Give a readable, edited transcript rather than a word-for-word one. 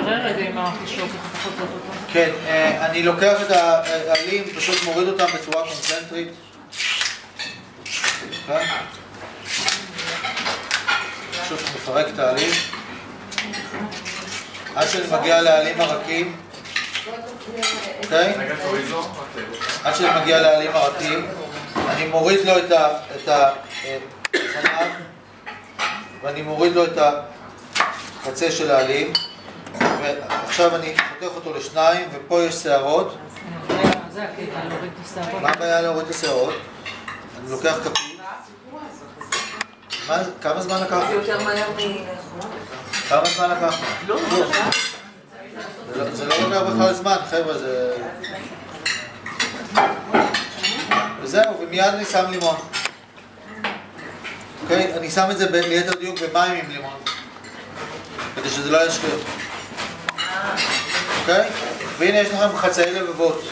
תראה רגע עם החישוק, איך אתה חוזר אותו. כן, אני לוקח את העלים, פשוט מוריד אותם בצורה קונצנטרית. פשוט מפרק את העלים. עד שאני מגיע לעלים הרכים. אוקיי? עד שאני מגיע לעלים הרכים, אני מוריד לו את הזנב, ואני מוריד לו את הקצה של העלים, ועכשיו אני חותך אותו לשניים, ופה יש שערות. זה הקטע, להוריד את השערות. מה הבעיה להוריד את השערות? אני לוקח כפית. כמה זמן לקח? זה יותר מהר כמה זמן לקח? לא. זה לא לוקח בכלל זמן, חבר'ה, זה... וזהו, ומיד אני שם לימון. אוקיי? אני שם את זה ליתר דיוק במים עם לימון. כדי שזה לא ישקר. אוקיי? והנה יש לכם חצאי לבבות.